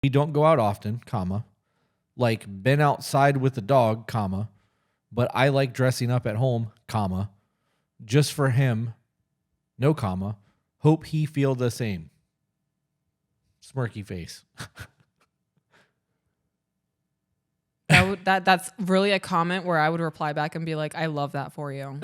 We don't go out often, comma. Like, been outside with the dog, comma. But I like dressing up at home, comma. Just for him, no comma. Hope he feel the same. Smirky face. That's really a comment where I would reply back and be like, I love that for you.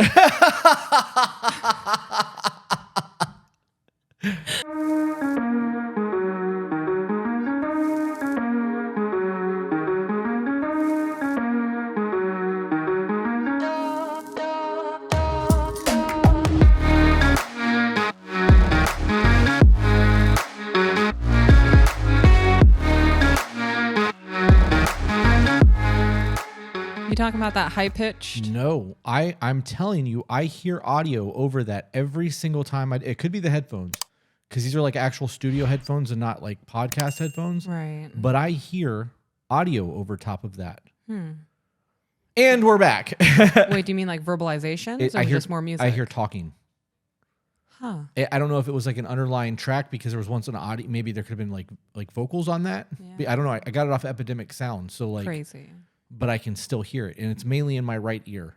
You talking about that high pitch? No, I'm telling you, I hear audio over that every single time. It could be the headphones, because these are like actual studio headphones and not like podcast headphones. Right. But I hear audio over top of that. And we're back. Wait, do you mean like verbalizations or just more music? I hear talking. Huh. I don't know if it was like an underlying track because there was once an audio. Maybe there could have been like vocals on that. Yeah. I don't know. I got it off Epidemic Sound. So like crazy. But I can still hear it, and it's mainly in my right ear.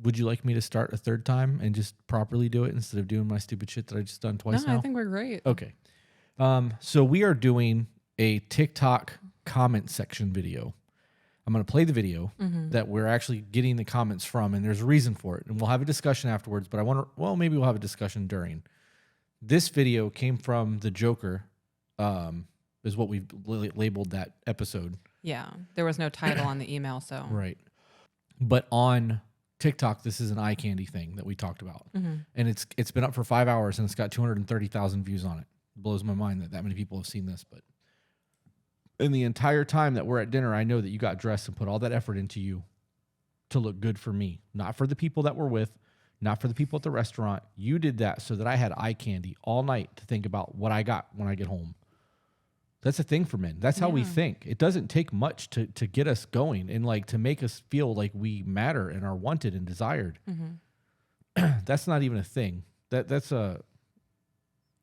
Would you like me to start a third time and just properly do it instead of doing my stupid shit that I just done twice now? I think we're great. Okay. So we are doing a TikTok comment section video. I'm going to play the video that we're actually getting the comments from, and there's a reason for it. And we'll have a discussion afterwards, but maybe we'll have a discussion during. This video came from the Joker, is what we've labeled that episode. Yeah, there was no title on the email, so. Right. But on TikTok, this is an eye candy thing that we talked about. And it's been up for 5 hours, and it's got 230,000 views on it. It blows my mind that many people have seen this. But in the entire time that we're at dinner, I know that you got dressed and put all that effort into you to look good for me. Not for the people that we're with, not for the people at the restaurant. You did that so that I had eye candy all night to think about what I got when I get home. That's a thing for men. That's how we think. It doesn't take much to get us going and like to make us feel like we matter and are wanted and desired. That's not even a thing. That's a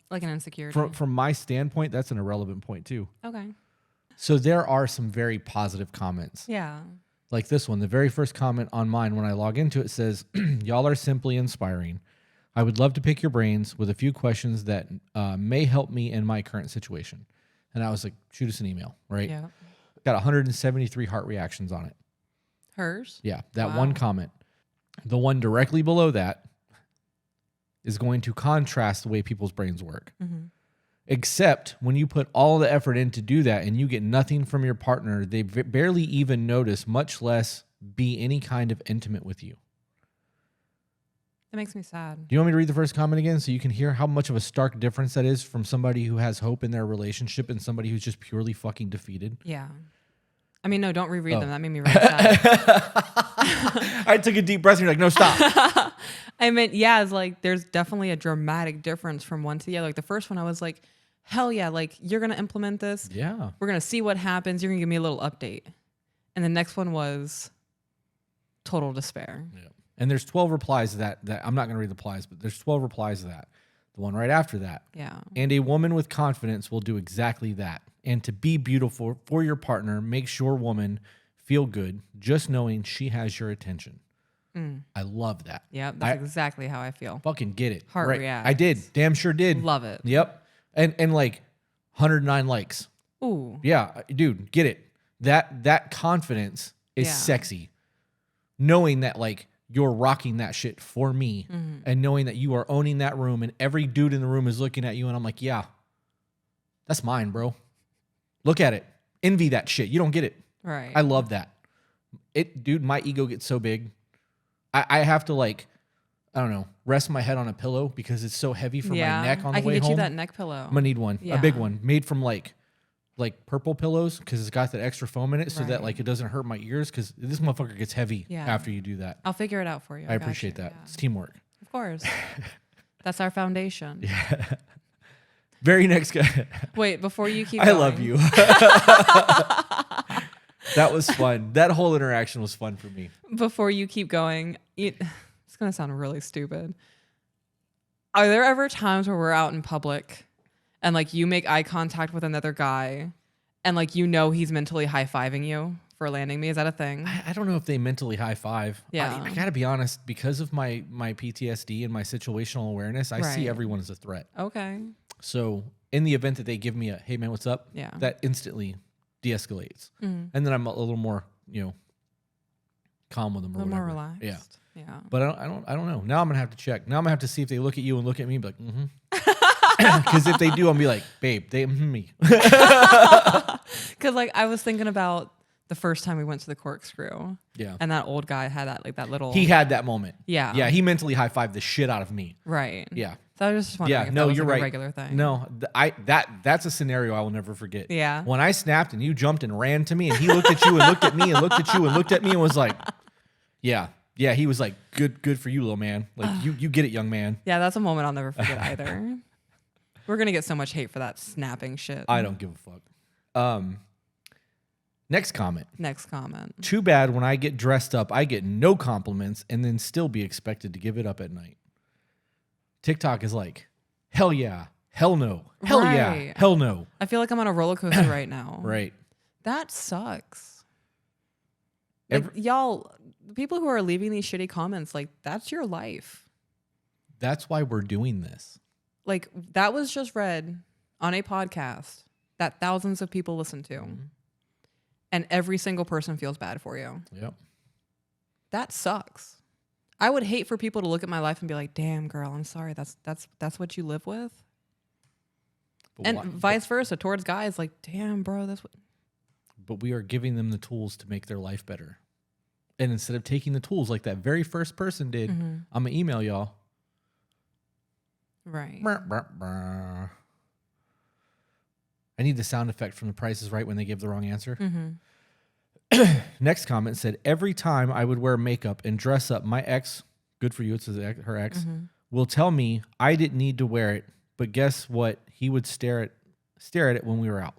like an insecurity. From my standpoint, that's an irrelevant point too. Okay. So there are some very positive comments. Yeah. Like this one, the very first comment on mine when I log into it says, "Y'all are simply inspiring. I would love to pick your brains with a few questions that may help me in my current situation." And I was like, shoot us an email, right? Yeah. Got 173 heart reactions on it. Hers? Yeah, that one comment. The one directly below that is going to contrast the way people's brains work. Except when you put all the effort in to do that and you get nothing from your partner, they barely even notice, much less be any kind of intimate with you. That makes me sad. Do you want me to read the first comment again so you can hear how much of a stark difference that is from somebody who has hope in their relationship and somebody who's just purely fucking defeated? Yeah. I mean, no, don't reread them. That made me really sad. I took a deep breath and you're like, no, stop. I mean, yeah, it's like there's definitely a dramatic difference from one to the other. Like the first one, I was like, hell yeah, like you're going to implement this. Yeah. We're going to see what happens. You're going to give me a little update. And the next one was total despair. Yeah. And there's 12 replies to that I'm not going to read the replies, but there's 12 replies to that. The one right after that. Yeah. And a woman with confidence will do exactly that. And to be beautiful for your partner makes your woman feel good just knowing she has your attention. I love that. Yeah, that's exactly how I feel. Fucking get it. Heart reacts. I did. Damn sure did. Love it. Yep. And like 109 likes. Ooh. Yeah, dude, get it. That confidence is sexy. Knowing that like you're rocking that shit for me and knowing that you are owning that room and every dude in the room is looking at you and I'm like, yeah, that's mine, bro. Look at it. Envy that shit. You don't get it. Right. I love that. Dude, my ego gets so big. I have to like, I don't know, rest my head on a pillow because it's so heavy for my neck on the way home. I can get you that neck pillow. I'm gonna need one. A big one made from like purple pillows because it's got that extra foam in it so that like it doesn't hurt my ears because this motherfucker gets heavy after you do that. I'll figure it out for you. I appreciate that. It's teamwork. Of course. That's our foundation. Yeah. Very next guy. Wait, before you keep I going. love you. That was fun. That whole interaction was fun for me. Before you keep going, it's going to sound really stupid. Are there ever times where we're out in public and like you make eye contact with another guy and like you know he's mentally high-fiving you for landing me. Is that a thing? I don't know if they mentally high five. Yeah. I gotta be honest, because of my PTSD and my situational awareness, I see Right. everyone as a threat. Okay. So in the event that they give me a "Hey man, what's up?" Yeah. that instantly de-escalates, and then I'm a little more, calm with them or A little whatever. more relaxed. Yeah. Yeah. But I don't know. Now I'm gonna have to check. Now I'm gonna have to see if they look at you and look at me, and be like, mm-hmm. Because if they do, I'm gonna be like, babe, they me. Because like I was thinking about the first time we went to the Corkscrew. Yeah. And that old guy had that little. He had that moment. Yeah. Yeah. He mentally high fived the shit out of me. Right. Yeah. So I was just wondering. Yeah. If No, that was you're like right. A regular thing. No, that's a scenario I will never forget. Yeah. When I snapped and you jumped and ran to me and he looked at you and looked at me and looked at you and looked at me and was like, yeah. Yeah. He was like, good for you, little man. Like you get it, young man. Yeah, that's a moment I'll never forget either. We're gonna get so much hate for that snapping shit. I don't give a fuck. Next comment. Next comment. Too bad when I get dressed up, I get no compliments and then still be expected to give it up at night. TikTok is like, hell yeah, hell no, hell yeah, Right. hell no. I feel like I'm on a roller coaster right now. Right. That sucks. Like y'all, the people who are leaving these shitty comments, like that's your life. That's why we're doing this. Like that was just read on a podcast that thousands of people listen to. Mm-hmm. And every single person feels bad for you. Yep. That sucks. I would hate for people to look at my life and be like, "Damn, girl, I'm sorry. That's what you live with." But And vice versa towards guys, like, "Damn, bro, that's what." But we are giving them the tools to make their life better. And instead of taking the tools like that very first person did, I'm gonna email y'all. Right. Brr, brr, brr. I need the sound effect from The Price is Right when they give the wrong answer. Next comment said, every time I would wear makeup and dress up, my ex, good for you, it's her ex, will tell me I didn't need to wear it, but guess what? He would stare at it when we were out.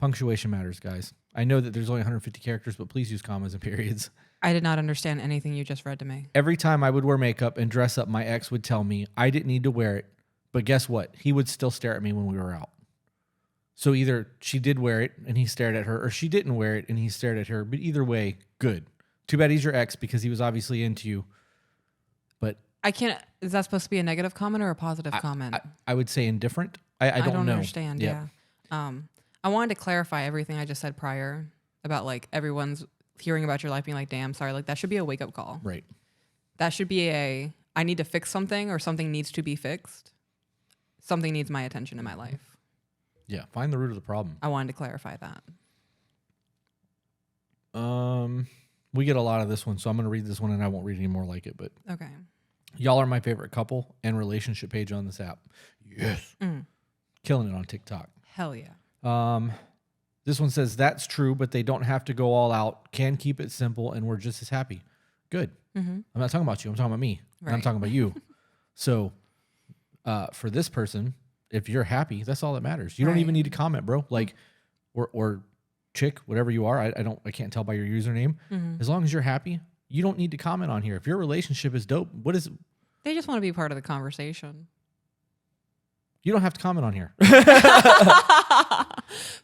Punctuation matters, guys. I know that there's only 150 characters, but please use commas and periods. I did not understand anything you just read to me. Every time I would wear makeup and dress up, my ex would tell me I didn't need to wear it, but guess what? He would still stare at me when we were out. So either she did wear it and he stared at her, or she didn't wear it and he stared at her. But either way, good. Too bad he's your ex because he was obviously into you. But I can't. Is that supposed to be a negative comment or a positive comment? I would say indifferent. I don't know. Understand. Yep. Yeah. I wanted to clarify everything I just said prior about like everyone's hearing about your life being like, damn, sorry. Like that should be a wake up call. Right. That should be I need to fix something or something needs to be fixed. Something needs my attention in my life. Yeah. Find the root of the problem. I wanted to clarify that. We get a lot of this one, so I'm going to read this one and I won't read any more like it. But Okay. y'all are my favorite couple and relationship page on this app. Yes. Killing it on TikTok. Hell yeah. This one says, that's true, but they don't have to go all out. Can keep it simple, and we're just as happy. Good. I'm not talking about you. I'm talking about me. And I'm Right. talking about you. So for this person, if you're happy, that's all that matters. You don't even need to comment, bro. Like, or chick, whatever you are. I can't tell by your username. As long as you're happy, you don't need to comment on here. If your relationship is dope, what is it? They just want to be part of the conversation. You don't have to comment on here.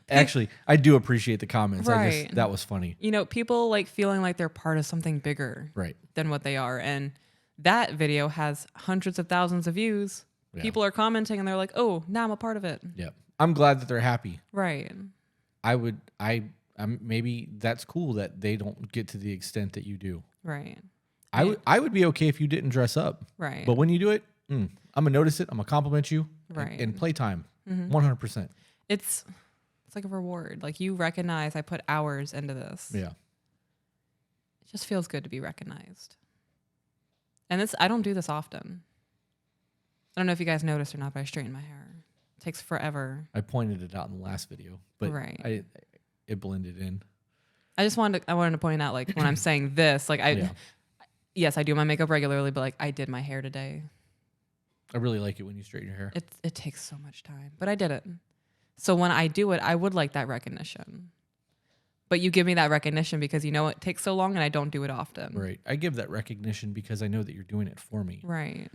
Actually, I do appreciate the comments. Right. That was funny. You know, people like feeling like they're part of something bigger Right. than what they are. And that video has hundreds of thousands of views. Yeah. People are commenting and they're like, oh, now I'm a part of it. Yeah. I'm glad that they're happy. Right. Maybe that's cool that they don't get to the extent that you do. Right. I would be okay if you didn't dress up. Right. But when you do it, I'm gonna notice it. I'm gonna compliment you. Right. And playtime, 100%. It's like a reward. Like you recognize I put hours into this. Yeah. It just feels good to be recognized. And I don't do this often. I don't know if you guys noticed or not, but I straighten my hair. It takes forever. I pointed it out in the last video, but Right. it blended in. I wanted to point out, like, when I'm saying this, like, yes, I do my makeup regularly, but like, I did my hair today. I really like it when you straighten your hair. It takes so much time, but I did it. So when I do it, I would like that recognition. But you give me that recognition because you know it takes so long and I don't do it often. Right. I give that recognition because I know that you're doing it for me. Right.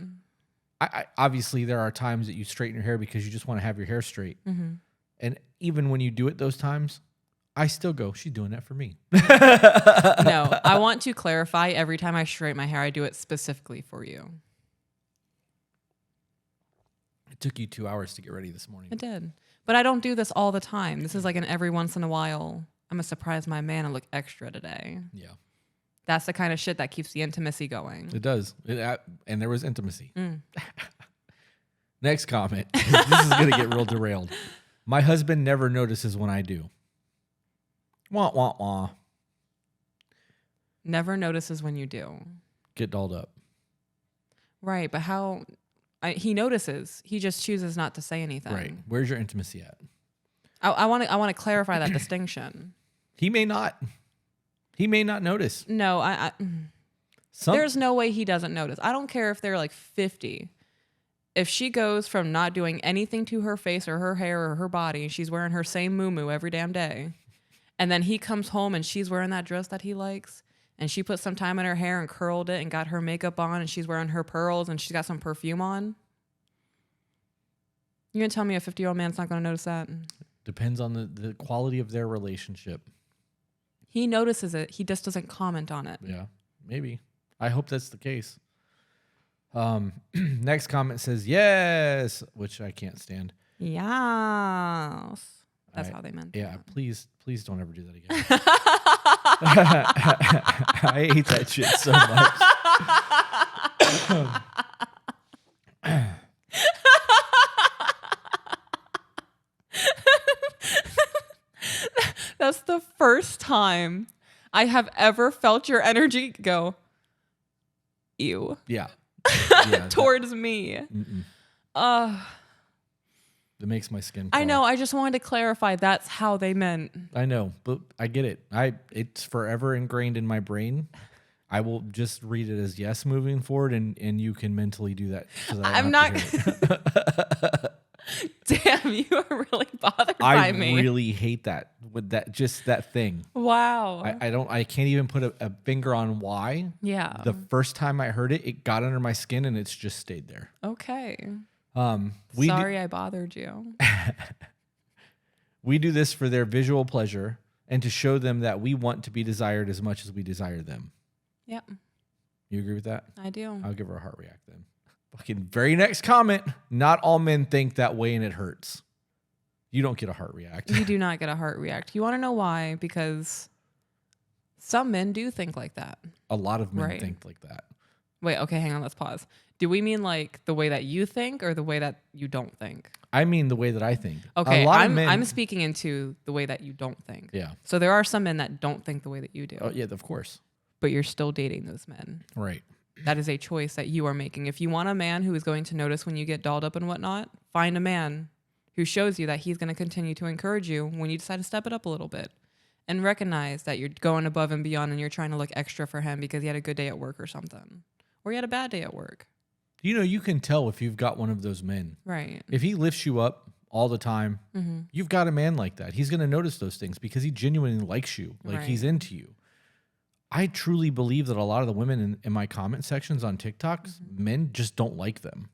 obviously there are times that you straighten your hair because you just want to have your hair straight. Mm-hmm. And even when you do it those times, I still go, she's doing that for me. No, I want to clarify, every time I straighten my hair, I do it specifically for you. It took you 2 hours to get ready this morning. It did. But I don't do this all the time. This is like an every once in a while, I'm going to surprise my man and look extra today. Yeah. That's the kind of shit that keeps the intimacy going. It does. And there was intimacy. Next comment. This is going to get real derailed. My husband never notices when I do. Wah, wah, wah. Never notices when you do. Get dolled up. Right, but how... he notices. He just chooses not to say anything. Right. Where's your intimacy at? I want to clarify that distinction. He may not. He may not notice. No, there's no way he doesn't notice. I don't care if they're like 50. If she goes from not doing anything to her face or her hair or her body, she's wearing her same muumuu every damn day, and then he comes home and she's wearing that dress that he likes, and she put some time in her hair and curled it and got her makeup on, and she's wearing her pearls and she's got some perfume on. You gonna tell me a 50-year-old man's not gonna notice that? Depends on the quality of their relationship. He notices it. He just doesn't comment on it. Yeah, maybe. I hope that's the case. Next comment says yes, which I can't stand. Yes. That's how they meant it. Yeah, please don't ever do that again. I hate that shit so much. That's the first time I have ever felt your energy go, ew. Yeah. Towards me. It makes my skin crawl. I know. crawl. I just wanted to clarify that's how they meant. I know, but I get it. It's forever ingrained in my brain. I will just read it as yes moving forward, and you can mentally do that. I'm not. Damn, you are really bothered by me. I really hate that. With that thing. Wow. I can't even put a finger on why. Yeah. The first time I heard it, it got under my skin and it's just stayed there. Okay. Sorry I bothered you. We do this for their visual pleasure and to show them that we want to be desired as much as we desire them. Yep. You agree with that? I do. I'll give her a heart react then. Fucking very next comment. Not all men think that way and it hurts. You don't get a heart react. You do not get a heart react. You want to know why? Because some men do think like that. A lot of men think like that. Wait, okay, hang on. Let's pause. Do we mean like the way that you think or the way that you don't think? I mean the way that I think. Okay, I'm speaking into the way that you don't think. Yeah. So there are some men that don't think the way that you do. Oh, yeah, of course. But you're still dating those men. Right. That is a choice that you are making. If you want a man who is going to notice when you get dolled up and whatnot, find a man who shows you that he's going to continue to encourage you when you decide to step it up a little bit. And recognize that you're going above and beyond and you're trying to look extra for him because he had a good day at work or something. Or he had a bad day at work. You know, you can tell if you've got one of those men. Right. If he lifts you up all the time, you've got a man like that. He's going to notice those things because he genuinely likes you. Like he's into you. I truly believe that a lot of the women in my comment sections on TikToks, men just don't like them.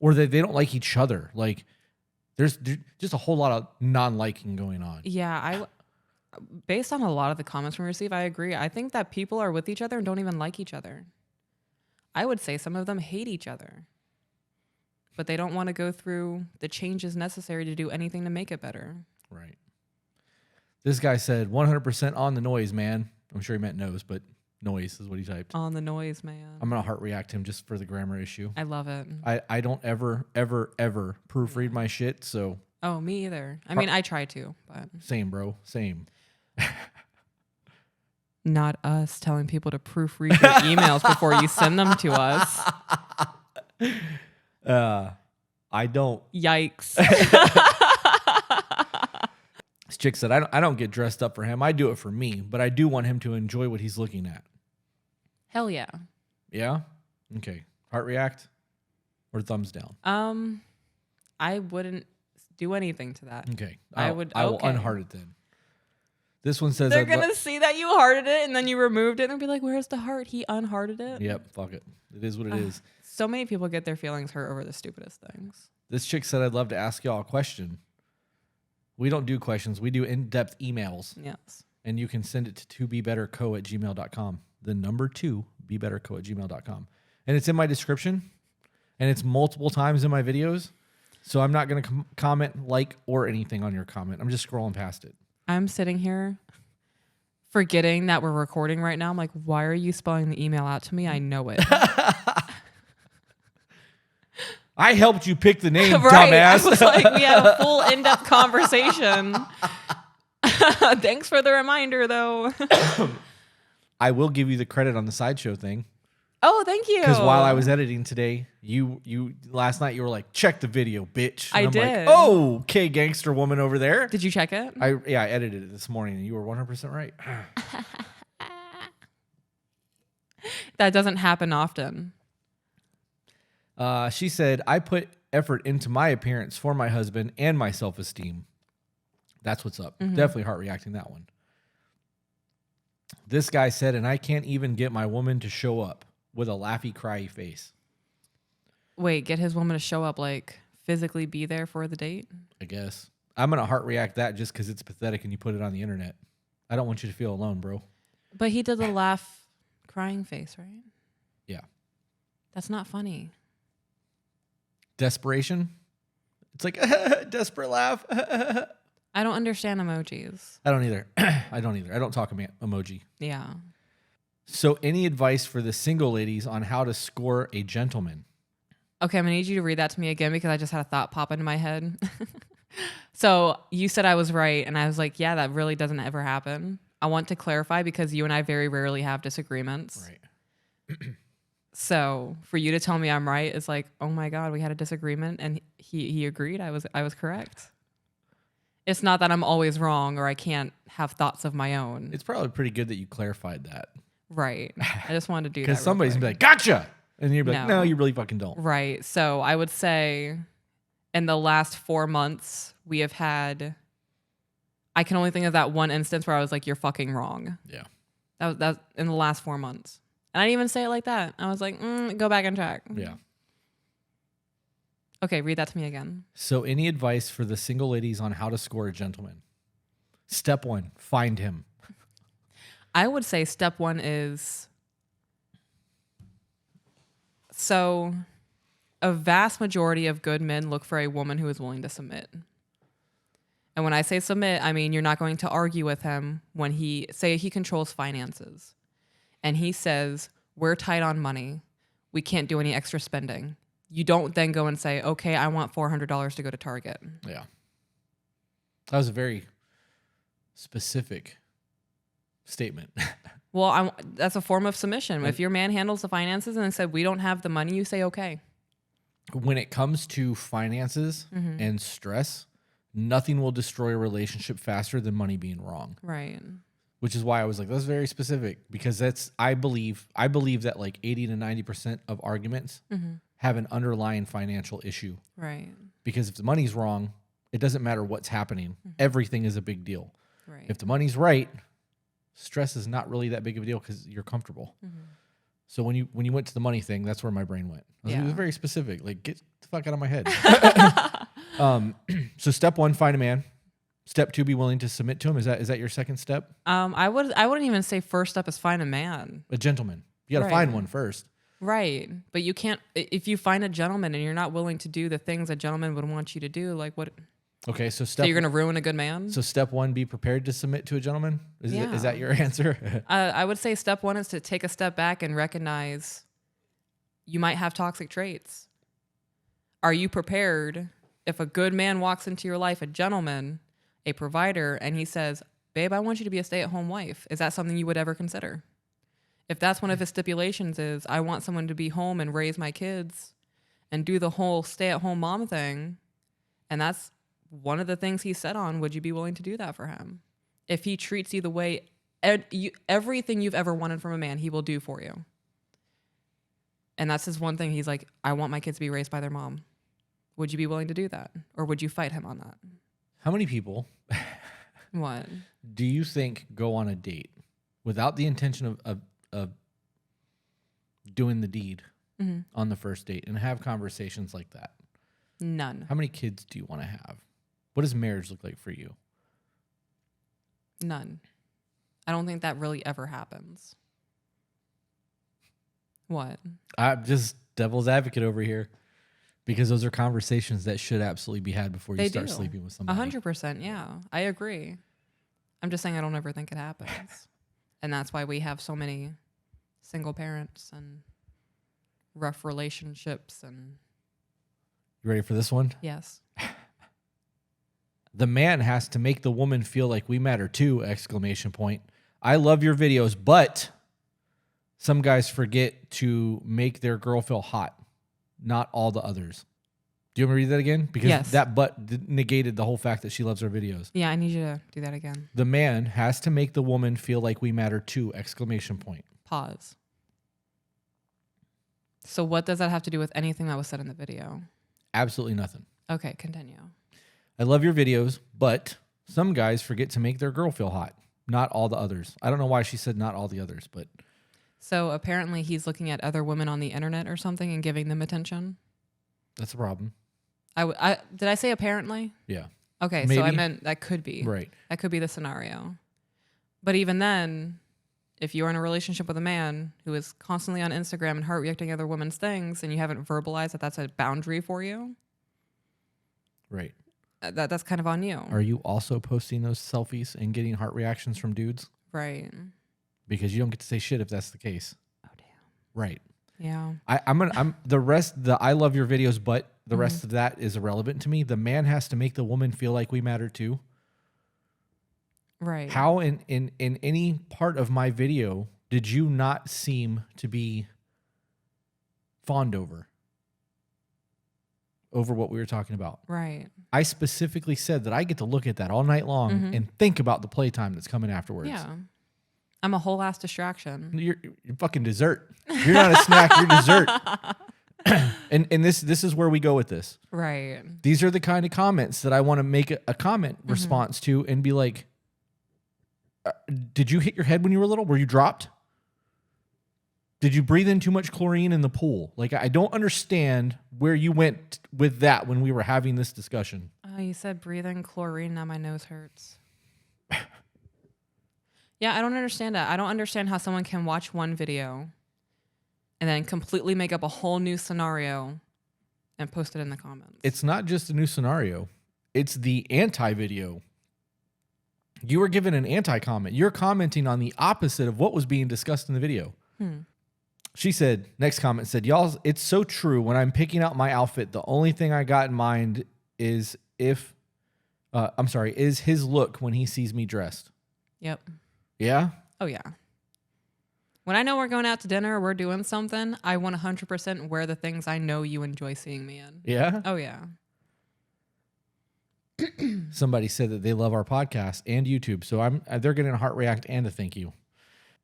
Or that they don't like each other. Like there's just a whole lot of non-liking going on. Yeah, based on a lot of the comments we receive, I agree. I think that people are with each other and don't even like each other. I would say some of them hate each other. But they don't want to go through the changes necessary to do anything to make it better. Right. This guy said 100% on the noise, man. I'm sure he meant nose, but noise is what he typed. On the noise, man. I'm going to heart react him just for the grammar issue. I love it. I don't ever proofread my shit, so. Oh, me either. I mean, I try to, but. Same, bro. Same. Not us telling people to proofread your emails before you send them to us. I don't. Yikes. This chick said, I don't get dressed up for him. I do it for me, but I do want him to enjoy what he's looking at. Hell yeah. Yeah? Okay. Heart react or thumbs down? I wouldn't do anything to that. Okay. I will unheart it then. This one says they're gonna see that you hearted it and then you removed it and be like, "Where's the heart? He unhearted it." Yep, fuck it. It is what it is. So many people get their feelings hurt over the stupidest things. This chick said, "I'd love to ask y'all a question." We don't do questions. We do in-depth emails. Yes. And you can send it to tobebetterco@gmail.com. The number 2, bebetterco@gmail.com. And it's in my description. And it's multiple times in my videos. So I'm not going to comment, like, or anything on your comment. I'm just scrolling past it. I'm sitting here forgetting that we're recording right now. I'm like, why are you spelling the email out to me? I know it. I helped you pick the name, right. dumbass. I was like, we had a full in-depth conversation. Thanks for the reminder, though. I will give you the credit on the sideshow thing. Oh, thank you. Because while I was editing today, you last night you were like, check the video, bitch. And I did. Like, oh, okay, gangster woman over there. Did you check it? I edited it this morning, and you were 100% right. That doesn't happen often. She said, I put effort into my appearance for my husband and my self-esteem. That's what's up. Mm-hmm. Definitely heart reacting that one. This guy said, and I can't even get my woman to show up with a laughy, cryy face. Wait, get his woman to show up, like physically be there for the date? I guess. I'm going to heart react that just because it's pathetic and you put it on the internet. I don't want you to feel alone, bro. But he did the laugh, crying face, right? Yeah. That's not funny. Desperation. It's like, desperate laugh. I don't understand emojis. I don't either. I don't talk emoji. Yeah. So any advice for the single ladies on how to score a gentleman? Okay, I'm going to need you to read that to me again because I just had a thought pop into my head. So you said I was right, and I was like, yeah, that really doesn't ever happen. I want to clarify because you and I very rarely have disagreements. Right. So for you to tell me I'm right is like, oh my God, we had a disagreement, and he agreed. I was correct. It's not that I'm always wrong or I can't have thoughts of my own. It's probably pretty good that you clarified that. Right. I just wanted to do that. Because somebody's going to be like, gotcha! And you're like, no, you really fucking don't. Right. So I would say in the last 4 months, we have had, I can only think of that one instance where I was like, you're fucking wrong. Yeah. That was in the last 4 months. And I didn't even say it like that. I was like, go back and check. Yeah. Okay, read that to me again. So any advice for the single ladies on how to score a gentleman? Step 1, find him. I would say step 1 is, so a vast majority of good men look for a woman who is willing to submit. And when I say submit, I mean you're not going to argue with him when he controls finances. And he says, we're tight on money. We can't do any extra spending. You don't then go and say, okay, I want $400 to go to Target. Yeah. That was a very specific statement. Well, that's a form of submission. If your man handles the finances and said, we don't have the money, you say, okay. When it comes to finances and stress, nothing will destroy a relationship faster than money being wrong. Right. Which is why I was like, that's very specific, because I believe that like 80 to 90% of arguments have an underlying financial issue. Right. Because if the money's wrong, it doesn't matter what's happening. Everything is a big deal. Right. If the money's right, stress is not really that big of a deal because you're comfortable. So when you went to the money thing, that's where my brain went. It was very specific. Like, get the fuck out of my head. So step 1, find a man. Step 2, be willing to submit to him. Is that your second step? I wouldn't even say first step is find a man. A gentleman. You got to find one first. Right. But you can't, if you find a gentleman and you're not willing to do the things a gentleman would want you to do, like what? Okay, so So you're going to ruin a good man? So step 1, be prepared to submit to a gentleman? Is that your answer? I would say step 1 is to take a step back and recognize you might have toxic traits. Are you prepared if a good man walks into your life, a gentleman, a provider, and he says, babe, I want you to be a stay-at-home wife. Is that something you would ever consider? If that's one of his stipulations is, I want someone to be home and raise my kids and do the whole stay-at-home mom thing, and that's one of the things he set on, would you be willing to do that for him? If he treats you the way, everything you've ever wanted from a man, he will do for you. And that's his one thing. He's like, I want my kids to be raised by their mom. Would you be willing to do that? Or would you fight him on that? How many people What? Do you think go on a date without the intention of doing the deed on the first date and have conversations like that? None. How many kids do you want to have? What does marriage look like for you? None. I don't think that really ever happens. What? I'm just devil's advocate over here because those are conversations that should absolutely be had before you start sleeping with somebody. 100%. Yeah, I agree. I'm just saying I don't ever think it happens. And that's why we have so many single parents and rough relationships. And you ready for this one? yes. The man has to make the woman feel like we matter too! ! I love your videos, but some guys forget to make their girl feel hot. Not all the others. Do you want me to read that again? Because that but negated the whole fact that she loves our videos. Yeah, I need you to do that again. The man has to make the woman feel like we matter too! ! Pause. So what does that have to do with anything that was said in the video? Absolutely nothing. Okay, continue. I love your videos, but some guys forget to make their girl feel hot. Not all the others. I don't know why she said not all the others, but... So apparently he's looking at other women on the internet or something and giving them attention? That's a problem. Did I say apparently? Yeah. Okay, Maybe. so I meant that could be. Right. That could be the scenario. But even then, if you're in a relationship with a man who is constantly on Instagram and heart reacting other women's things and you haven't verbalized that that's a boundary for you, right. That's kind of on you. Are you also posting those selfies and getting heart reactions from dudes? Right. Because you don't get to say shit if that's the case. Oh damn. Right. Yeah. I'm the rest. I love your videos, but the rest of that is irrelevant to me. The man has to make the woman feel like we matter too. Right. How in any part of my video did you not seem to be fawned over what we were talking about? Right. I specifically said that I get to look at that all night long and think about the playtime that's coming afterwards. Yeah. I'm a whole ass distraction. You're fucking dessert. You're not a snack, you're dessert. and this is where we go with this. Right. These are the kind of comments that I want to make a comment response to and be like, did you hit your head when you were little? Were you dropped? Did you breathe in too much chlorine in the pool? Like, I don't understand where you went with that when we were having this discussion. Oh, you said breathing chlorine. Now my nose hurts. Yeah, I don't understand that. I don't understand how someone can watch one video and then completely make up a whole new scenario and post it in the comments. It's not just a new scenario. It's the anti-video. You were given an anti-comment. You're commenting on the opposite of what was being discussed in the video. She said, next comment said, y'all, it's so true. When I'm picking out my outfit, the only thing I got in mind is is his look when he sees me dressed. Yep. Yeah? Oh, yeah. When I know we're going out to dinner or we're doing something, I 100% wear the things I know you enjoy seeing me in. Yeah? Oh, yeah. Somebody said that they love our podcast and YouTube, so they're getting a heart react and a thank you.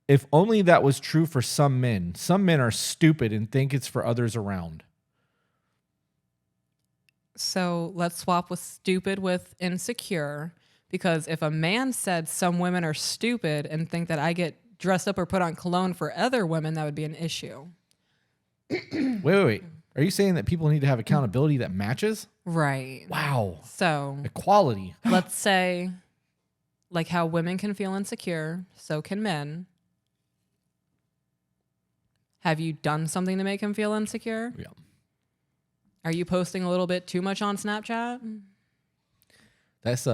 If only that was true for some men. Some men are stupid and think it's for others around. So let's swap with stupid with insecure. Because if a man said some women are stupid and think that I get dressed up or put on cologne for other women, that would be an issue. Wait. Are you saying that people need to have accountability that matches? Right. Wow. So equality. Let's say, like how women can feel insecure, so can men. Have you done something to make him feel insecure? Yeah. Are you posting a little bit too much on Snapchat? That's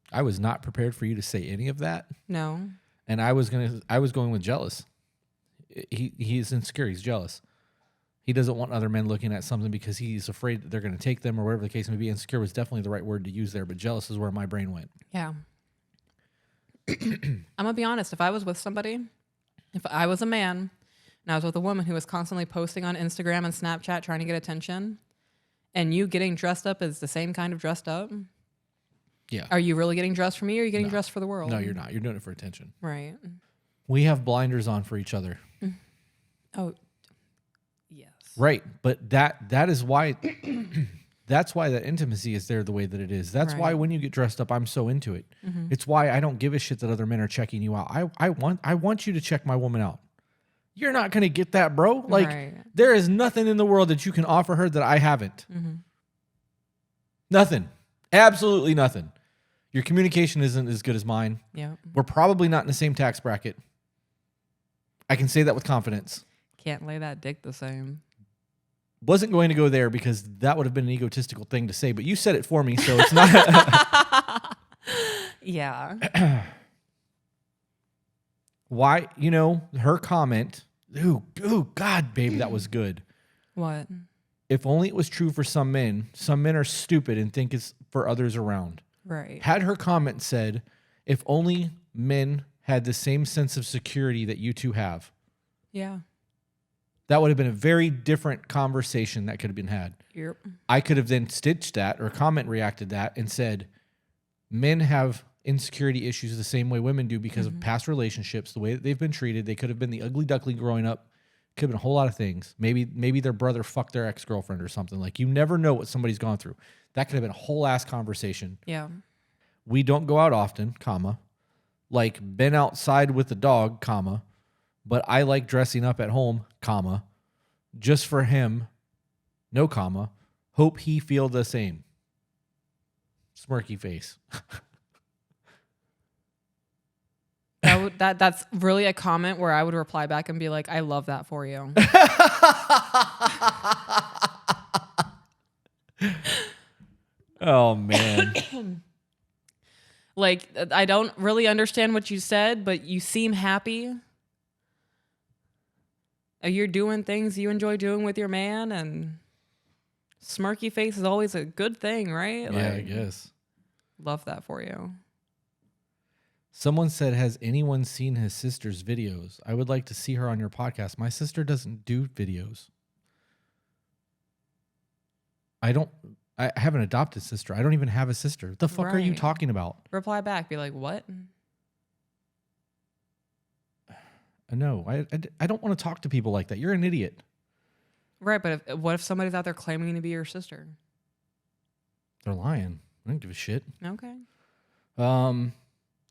I was not prepared for you to say any of that. No. And I was going with jealous. He's insecure, he's jealous. He doesn't want other men looking at something because he's afraid that they're going to take them or whatever the case may be. Insecure was definitely the right word to use there, but jealous is where my brain went. Yeah. I'm going to be honest. If I was with somebody, if I was a man and I was with a woman who was constantly posting on Instagram and Snapchat trying to get attention, and you getting dressed up is the same kind of dressed up, yeah. Are you really getting dressed for me or are you getting dressed for the world? No, you're not. You're doing it for attention. Right. We have blinders on for each other. Oh, yes. Right. But that is why That's why that intimacy is there the way that it is. That's why when you get dressed up, I'm so into it. Mm-hmm. It's why I don't give a shit that other men are checking you out. I want you to check my woman out. You're not going to get that, bro. Like, there is nothing in the world that you can offer her that I haven't. Mm-hmm. Nothing. Absolutely nothing. Your communication isn't as good as mine. Yeah. We're probably not in the same tax bracket. I can say that with confidence. Can't lay that dick the same. Wasn't going to go there because that would have been an egotistical thing to say, but you said it for me, so it's not. Yeah. Why, her comment, ooh, God, babe, that was good. What? If only it was true for some men are stupid and think it's for others around. Right. Had her comment said, if only men had the same sense of security that you two have. Yeah. That would have been a very different conversation that could have been had. Yep. I could have then stitched that or comment reacted that and said, men have insecurity issues the same way women do because of past relationships, the way that they've been treated. They could have been the ugly duckling growing up. Could have been a whole lot of things. Maybe their brother fucked their ex-girlfriend or something. Like, you never know what somebody's gone through. That could have been a whole ass conversation. Yeah. We don't go out often, comma. Like, been outside with the dog, comma. But I like dressing up at home, comma. Just for him, no comma. Hope he feel the same. Smirky face. That's really a comment where I would reply back and be like, I love that for you. Oh, man. Like, I don't really understand what you said, but you seem happy. You're doing things you enjoy doing with your man, and smirky face is always a good thing, right? Yeah, I guess. Love that for you. Someone said, has anyone seen his sister's videos? I would like to see her on your podcast. My sister doesn't do videos. I have an adopted sister. I don't even have a sister. What the fuck are you talking about? Reply back. Be like, what? No, I don't want to talk to people like that. You're an idiot. Right, but what if somebody's out there claiming to be your sister? They're lying. I don't give a shit. Okay.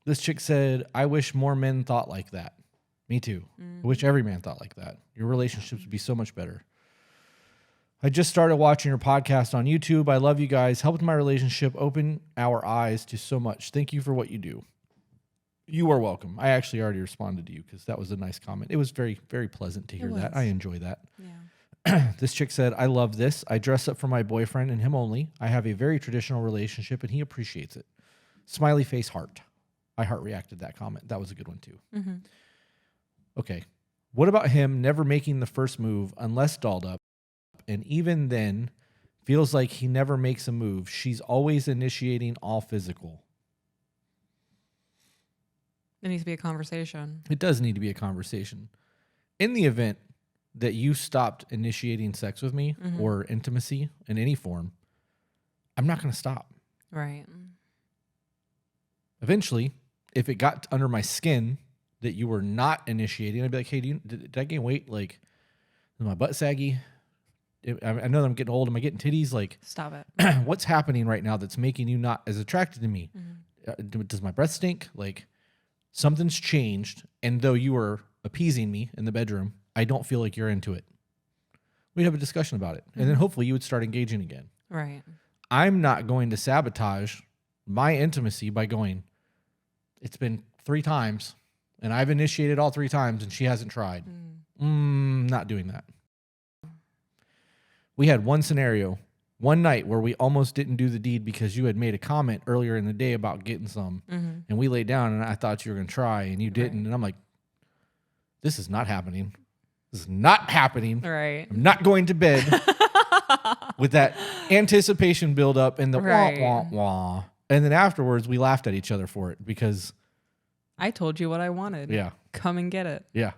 This chick said, I wish more men thought like that. Me too. I wish every man thought like that. Your relationships would be so much better. I just started watching your podcast on YouTube. I love you guys. Helped my relationship, open our eyes to so much. Thank you for what you do. You are welcome. I actually already responded to you because that was a nice comment. It was very, very pleasant to hear that. I enjoy that. Yeah. This chick said, I love this. I dress up for my boyfriend and him only. I have a very traditional relationship and he appreciates it. Smiley face heart. I heart reacted that comment. That was a good one too. Mm-hmm. Okay. What about him never making the first move unless dolled up? And even then, feels like he never makes a move. She's always initiating all physical. It needs to be a conversation. It does need to be a conversation. In the event that you stopped initiating sex with me or intimacy in any form, I'm not going to stop. Right. Eventually, if it got under my skin that you were not initiating, I'd be like, hey, did I gain weight? Like, is my butt saggy? I know that I'm getting old. Am I getting titties? Like, stop it. What's happening right now that's making you not as attracted to me? Does my breath stink? Like, something's changed. And though you were appeasing me in the bedroom, I don't feel like you're into it. We'd have a discussion about it. And then hopefully you would start engaging again. Right. I'm not going to sabotage my intimacy by going, it's been 3 times and I've initiated all 3 times and she hasn't tried. Not doing that. We had one scenario, one night where we almost didn't do the deed because you had made a comment earlier in the day about getting some. And we laid down and I thought you were going to try and you didn't. And I'm like, this is not happening. This is not happening. Right. I'm not going to bed with that anticipation build up and the wah, wah, wah. And then afterwards we laughed at each other for it because I told you what I wanted. Yeah. Come and get it. Yeah.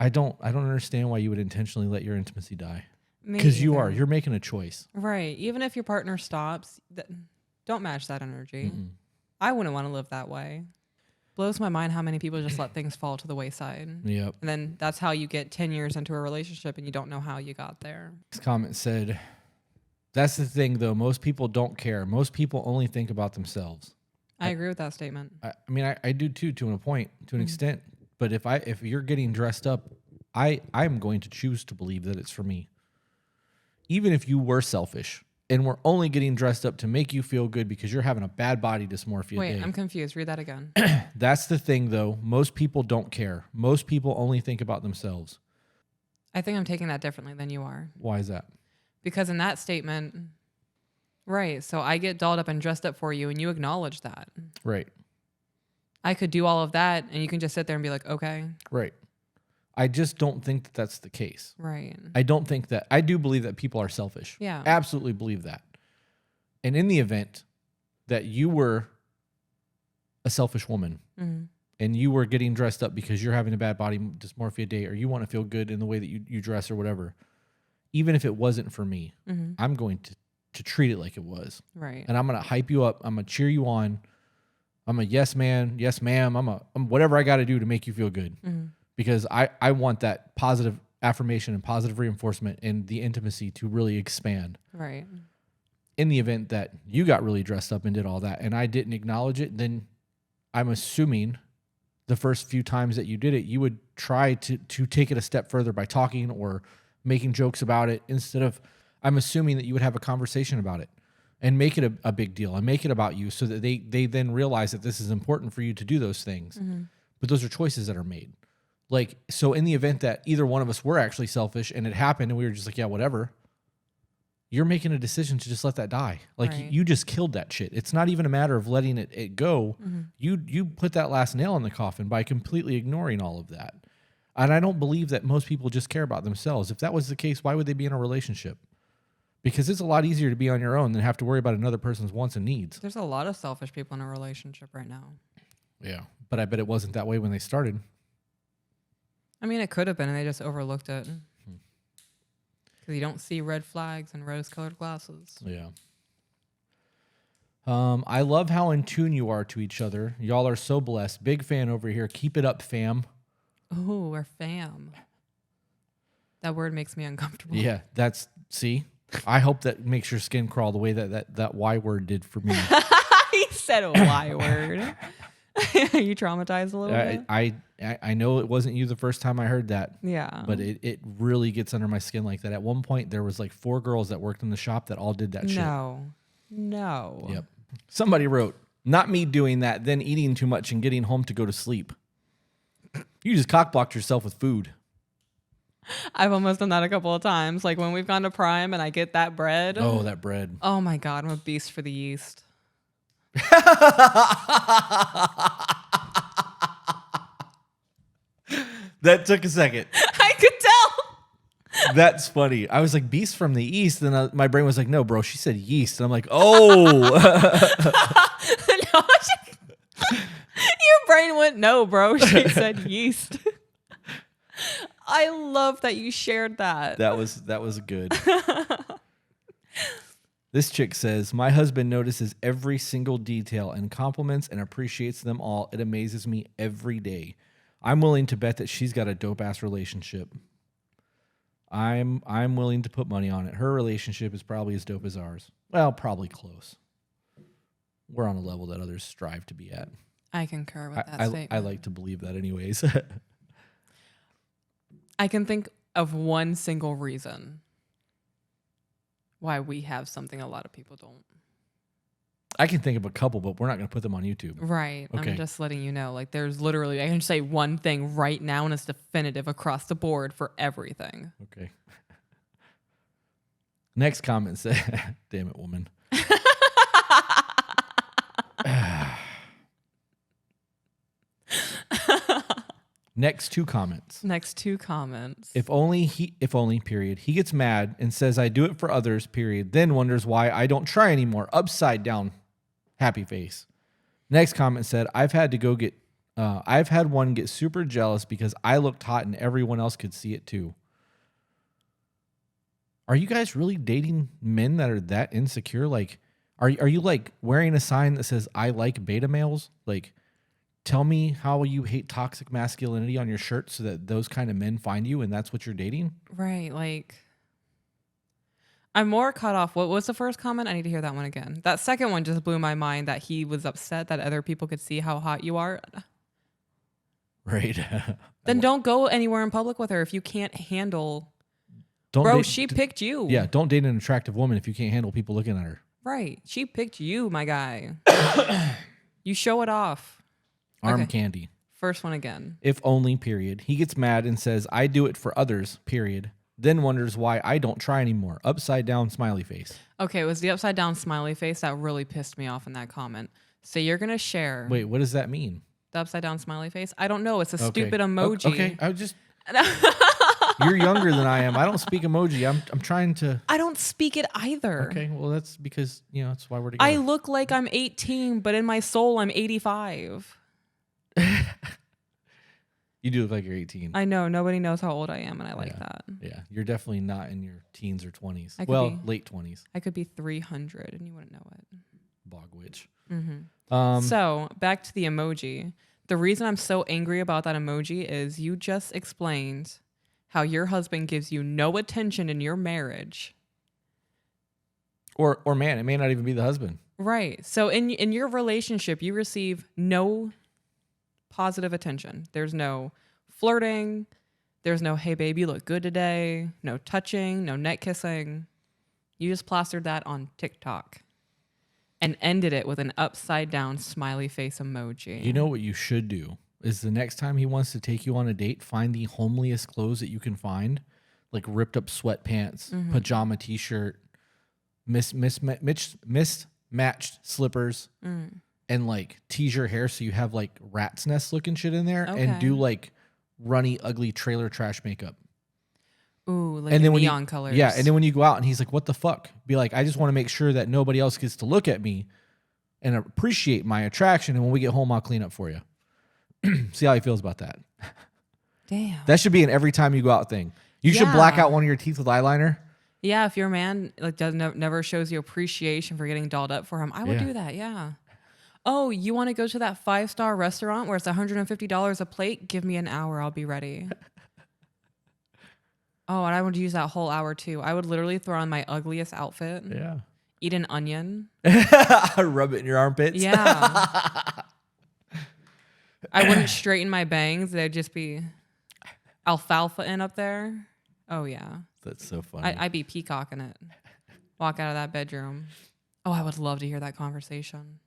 I don't understand why you would intentionally let your intimacy die. Because you're making a choice. Right. Even if your partner stops, don't match that energy. I wouldn't want to live that way. blows my mind how many people just let things fall to the wayside. Yep. And then that's how you get 10 years into a relationship and you don't know how you got there. This comment said, that's the thing, though. Most people don't care. Most people only think about themselves. I agree with that statement. I mean, I do too, to a point, to an extent. But if you're getting dressed up, I'm going to choose to believe that it's for me. Even if you were selfish and we're only getting dressed up to make you feel good because you're having a bad body dysmorphia Wait, day. I'm confused. Read that again. That's the thing, though. Most people don't care. Most people only think about themselves. I think I'm taking that differently than you are. Why is that? Because in that statement, right, so I get dolled up and dressed up for you and you acknowledge that. Right. I could do all of that and you can just sit there and be like, okay. Right. I just don't think that that's the case. Right. I don't think that. I do believe that people are selfish. Yeah. Absolutely believe that. And in the event that you were a selfish woman and you were getting dressed up because you're having a bad body dysmorphia day or you want to feel good in the way that you dress or whatever, even if it wasn't for me, I'm going to treat it like it was. Right. And I'm going to hype you up. I'm going to cheer you on. I'm a yes man, yes ma'am. I'm whatever I got to do to make you feel good. Because I want that positive affirmation and positive reinforcement and the intimacy to really expand. Right. In the event that you got really dressed up and did all that and I didn't acknowledge it, then I'm assuming the first few times that you did it, you would try to take it a step further by talking or making jokes about it instead of, I'm assuming that you would have a conversation about it and make it a big deal and make it about you so that they then realize that this is important for you to do those things. But those are choices that are made. Like, so in the event that either one of us were actually selfish and it happened and we were just like, yeah, whatever, you're making a decision to just let that die. Like you just killed that shit. It's not even a matter of letting it go. You put that last nail in the coffin by completely ignoring all of that. And I don't believe that most people just care about themselves. If that was the case, why would they be in a relationship? Because it's a lot easier to be on your own than have to worry about another person's wants and needs. There's a lot of selfish people in a relationship right now. Yeah. But I bet it wasn't that way when they started. I mean, it could have been, and they just overlooked it. Because you don't see red flags and rose-colored glasses. Yeah. I love how in tune you are to each other. Y'all are so blessed. Big fan over here. Keep it up, fam. Ooh, we're fam. That word makes me uncomfortable. Yeah, see? I hope that makes your skin crawl the way that Y word did for me. He said a Y word. Are you traumatized a little bit? I know it wasn't you the first time I heard that. Yeah. But it really gets under my skin like that. At one point, there was like 4 girls that worked in the shop that all did that shit. No. Yep. Somebody wrote, not me doing that, then eating too much and getting home to go to sleep. You just cockblocked yourself with food. I've almost done that a couple of times. Like when we've gone to Prime and I get that bread. Oh, that bread. Oh my God, I'm a beast for the yeast. That took a second. I could tell. That's funny. I was like, beast from the east. And my brain was like, no, bro, she said yeast. And I'm like, oh. No, your brain went, no, bro. She said yeast. I love that you shared that. That was good. This chick says, my husband notices every single detail and compliments and appreciates them all. It amazes me every day. I'm willing to bet that she's got a dope-ass relationship. I'm willing to put money on it. Her relationship is probably as dope as ours. Well, probably close. We're on a level that others strive to be at. I concur with that statement. I like to believe that anyways. I can think of one single reason why we have something a lot of people don't. I can think of a couple, but we're not going to put them on YouTube. Right. Okay. I'm just letting you know. Like, there's literally, I can say one thing right now, and it's definitive across the board for everything. Okay. Next comment said, damn it, woman. Next two comments. If only, period. He gets mad and says, I do it for others, period. Then wonders why I don't try anymore. Upside down. Happy face. Next comment said, I've had one get super jealous because I looked hot and everyone else could see it too. Are you guys really dating men that are that insecure? Like, are you like wearing a sign that says, I like beta males? Like, tell me how you hate toxic masculinity on your shirt so that those kind of men find you and that's what you're dating. Right. Like, I'm more caught off. What was the first comment? I need to hear that one again. That second one just blew my mind that he was upset that other people could see how hot you are. Right. Then don't go anywhere in public with her if you can't handle. Bro, she picked you. Yeah, don't date an attractive woman if you can't handle people looking at her. Right. She picked you, my guy. You show it off. Arm candy. First one again. If only, period. He gets mad and says, I do it for others, period. Then wonders why I don't try anymore. Upside down smiley face. Okay, it was the upside down smiley face that really pissed me off in that comment. So you're going to share. Wait, what does that mean? The upside down smiley face? I don't know. It's a stupid emoji. Okay, I just... You're younger than I am. I don't speak emoji. I'm trying to... I don't speak it either. Okay, well, that's because, that's why we're together. I look like I'm 18, but in my soul, I'm 85. You do look like you're 18. I know. Nobody knows how old I am, and I like that. Yeah, you're definitely not in your teens or 20s. Late 20s. I could be 300, and you wouldn't know it. Bog witch. Mm-hmm. So, back to the emoji. The reason I'm so angry about that emoji is you just explained how your husband gives you no attention in your marriage. Or man, it may not even be the husband. Right. So in your relationship, you receive no positive attention. There's no flirting. There's no, hey, babe, you look good today. No touching, no neck kissing. You just plastered that on TikTok and ended it with an upside down smiley face emoji. You know what you should do is the next time he wants to take you on a date, find the homeliest clothes that you can find, like ripped up sweatpants, pajama t-shirt, mismatched slippers, and like tease your hair so you have like rat's nest looking shit in there, and do like runny, ugly trailer trash makeup. Ooh, like and then neon colors. Yeah, and then when you go out and he's like, what the fuck? Be like, I just want to make sure that nobody else gets to look at me and appreciate my attraction, and when we get home, I'll clean up for you. See how he feels about that. Damn. That should be an every time you go out thing. You should black out one of your teeth with eyeliner. Yeah, if your man like never shows you appreciation for getting dolled up for him, I would do that. Yeah. Oh, you want to go to that 5-star restaurant where it's $150 a plate? Give me an hour. I'll be ready. Oh, and I would use that whole hour too. I would literally throw on my ugliest outfit. Yeah. Eat an onion. Rub it in your armpits. Yeah. I wouldn't straighten my bangs. They'd just be alfalfa in up there. Oh, yeah. That's so funny. I'd be peacocking it. Walk out of that bedroom. Oh, I would love to hear that conversation.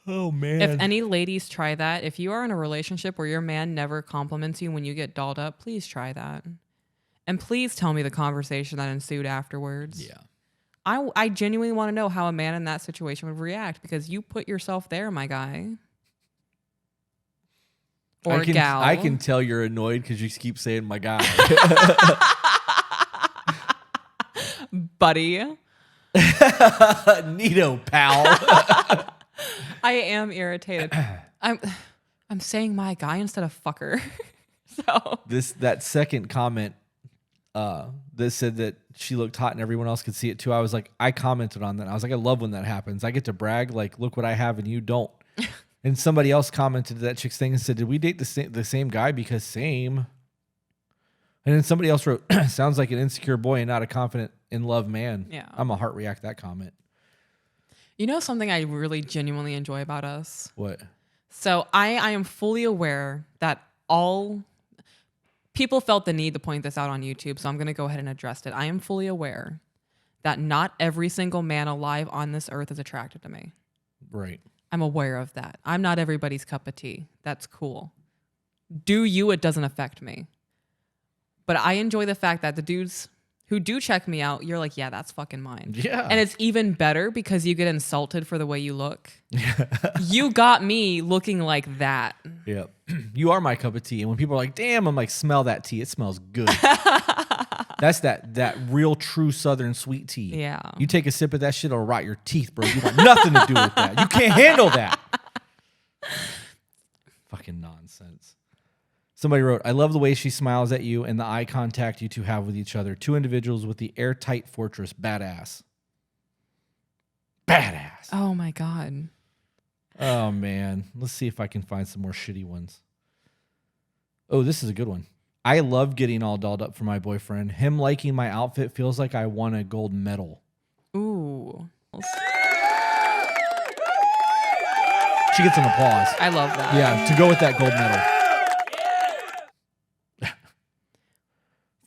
Oh, man. If any ladies try that, if you are in a relationship where your man never compliments you when you get dolled up, please try that. And please tell me the conversation that ensued afterwards. Yeah. I genuinely want to know how a man in that situation would react, because you put yourself there, my guy. Or gal. I can tell you're annoyed because you keep saying my guy. Buddy. Neato, pal. I am irritated. I'm saying my guy instead of fucker. So that second comment that said that she looked hot and everyone else could see it too. I was like, I commented on that. I was like, I love when that happens. I get to brag, like, look what I have and you don't. And somebody else commented to that chick's thing and said, did we date the same guy? Because same. And then somebody else wrote, sounds like an insecure boy and not a confident in love man. Yeah. I'm a heart react that comment. You know something I really genuinely enjoy about us? What? So I am fully aware that all people felt the need to point this out on YouTube, so I'm going to go ahead and address it. I am fully aware that not every single man alive on this earth is attracted to me. Right. I'm aware of that. I'm not everybody's cup of tea. That's cool. Do you? It doesn't affect me. But I enjoy the fact that the dudes who do check me out, you're like, yeah, that's fucking mine. Yeah. And it's even better because you get insulted for the way you look. You got me looking like that. Yep. You are my cup of tea. And when people are like, damn, I'm like, smell that tea. It smells good. That's that real true Southern sweet tea. Yeah. You take a sip of that shit, it'll rot your teeth, bro. You want nothing to do with that. You can't handle that. Fucking nonsense. Somebody wrote, I love the way she smiles at you and the eye contact you two have with each other. Two individuals with the airtight fortress. Badass. Badass. Oh my God. Oh, man. Let's see if I can find some more shitty ones. Oh, this is a good one. I love getting all dolled up for my boyfriend. Him liking my outfit feels like I won a gold medal. Ooh. She gets an applause. I love that. Yeah, to go with that gold medal.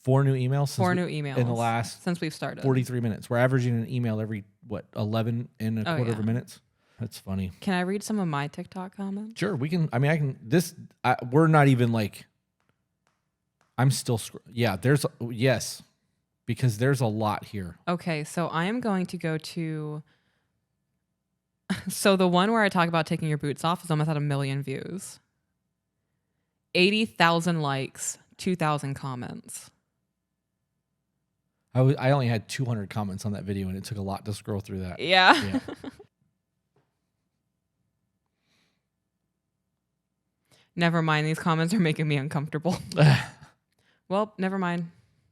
4 new emails. 4 new emails in the last since we've started. 43 minutes. We're averaging an email every 11 and a quarter of a minutes. That's funny. Can I read some of my TikTok comments? Sure, we can. I mean, I can. We're not even like. I'm still. Yeah, yes, because there's a lot here. Okay, so I am going to go to. So the one where I talk about taking your boots off is almost at 1 million views. 80,000 likes, 2,000 comments. I only had 200 comments on that video, and it took a lot to scroll through that. Yeah. Never mind. These comments are making me uncomfortable. Well, never mind.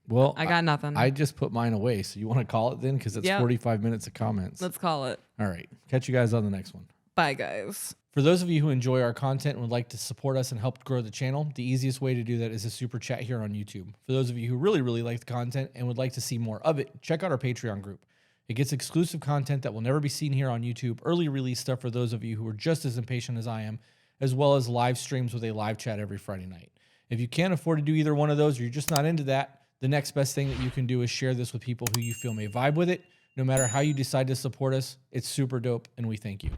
Well, I got nothing. I just put mine away. So you want to call it then? Because it's 45 minutes of comments. Let's call it. All right. Catch you guys on the next one. Bye, guys. For those of you who enjoy our content and would like to support us and help grow the channel, the easiest way to do that is a super chat here on YouTube. For those of you who really, really like the content and would like to see more of it, check out our Patreon group. It gets exclusive content that will never be seen here on YouTube, early release stuff for those of you who are just as impatient as I am, as well as live streams with a live chat every Friday night. If you can't afford to do either one of those, or you're just not into that, the next best thing that you can do is share this with people who you feel may vibe with it. No matter how you decide to support us, it's super dope, and we thank you.